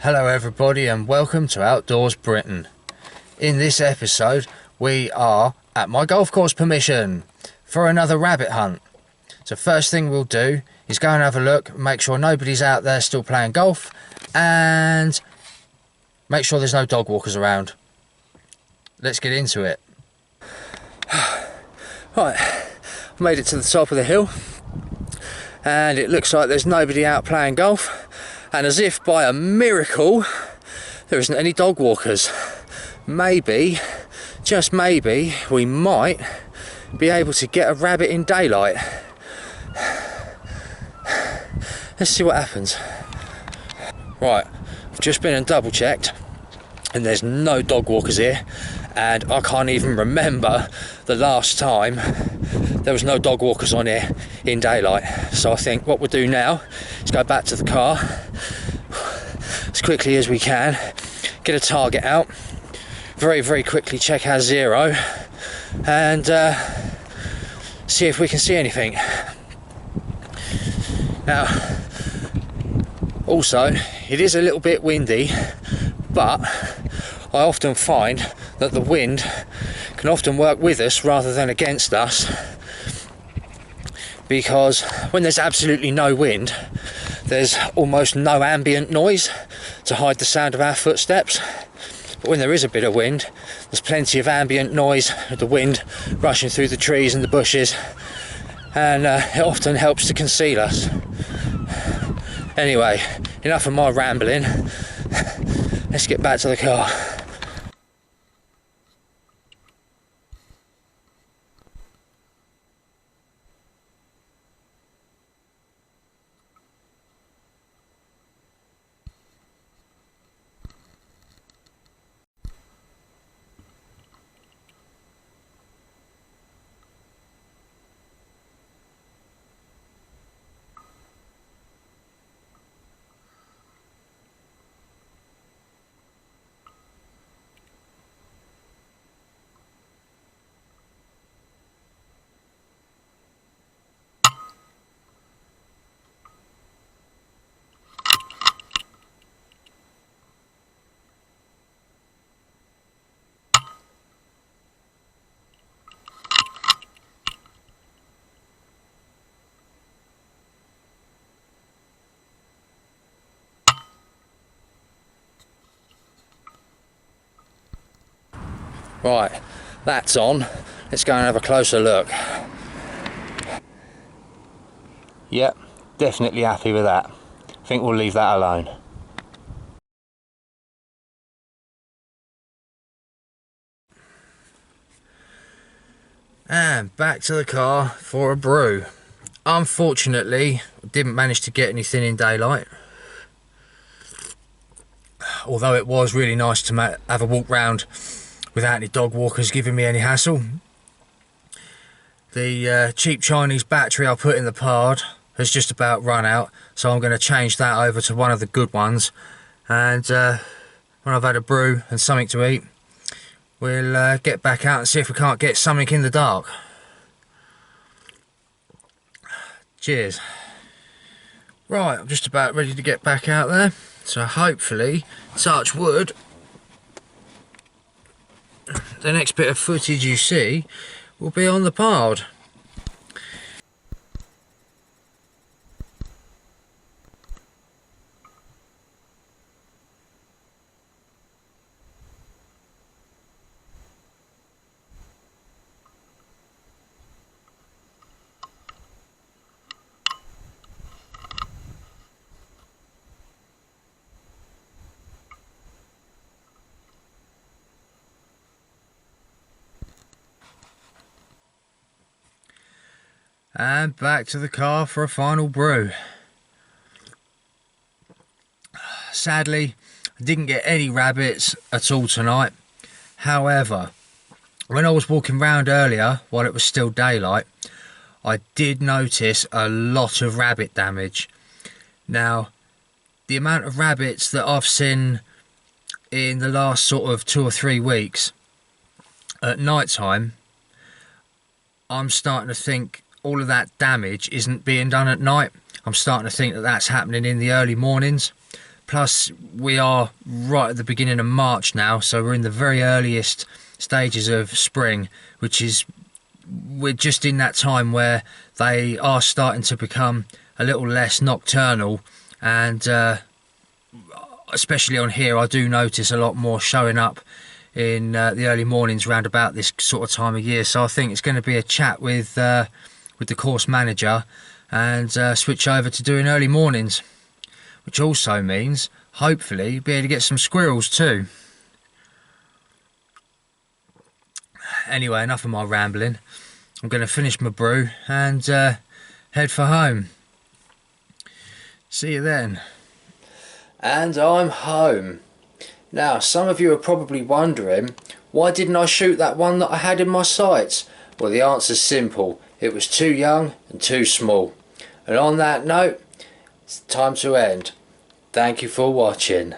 Hello everybody and welcome to Outdoors Britain. In this episode we are at my golf course permission for another rabbit hunt. So first thing we'll do is go and have a look, make sure nobody's out there still playing golf and make sure there's no dog walkers around. Let's get into it. Right, I made it to the top of the hill and it looks like there's nobody out playing golf. And as if by a miracle, there isn't any dog walkers. Maybe, just maybe, we might be able to get a rabbit in daylight. Let's see what happens. Right, I've just been and double checked and there's no dog walkers here, and I can't even remember the last time there was no dog walkers on here in daylight. So I think what we'll do now is go back to the car as quickly as we can, get a target out, very quickly check our zero and see if we can see anything. Now also it is a little bit windy, but I often find that the wind can often work with us rather than against us, because when there's absolutely no wind there's almost no ambient noise to hide the sound of our footsteps, but when there is a bit of wind there's plenty of ambient noise with the wind rushing through the trees and the bushes, and it often helps to conceal us. Anyway, enough of my rambling, let's get back to the car. Right, that's on. Let's go and have a closer look. Yep, definitely happy with that. I think we'll leave that alone. And back to the car for a brew. Unfortunately, didn't manage to get anything in daylight. Although it was really nice to have a walk round without any dog walkers giving me any hassle. The cheap Chinese battery I put in the pod has just about run out, so I'm going to change that over to one of the good ones, and when I've had a brew and something to eat, we'll get back out and see if we can't get something in the dark. Cheers. Right, I'm just about ready to get back out there, so hopefully, touch wood, the next bit of footage you see will be on the pod. And back to the car for a final brew. Sadly, I didn't get any rabbits at all tonight. However, when I was walking around earlier while it was still daylight, I did notice a lot of rabbit damage. Now, the amount of rabbits that I've seen in the last sort of 2 or 3 weeks at night time, I'm starting to think all of that damage isn't being done at night. I'm starting to think that that's happening in the early mornings, Plus we are right at the beginning of March now, so we're in the very earliest stages of spring, which is, we're just in that time where they are starting to become a little less nocturnal, and especially on here I do notice a lot more showing up in the early mornings round about this sort of time of year. So I think it's going to be a chat with the course manager and switch over to doing early mornings, which also means hopefully be able to get some squirrels too. Anyway, enough of my rambling. I'm going to finish my brew and head for home. See you then. And I'm home. Now, some of you are probably wondering, why didn't I shoot that one that I had in my sights? Well, the answer's simple. It was too young and too small. And on that note, it's time to end. Thank you for watching.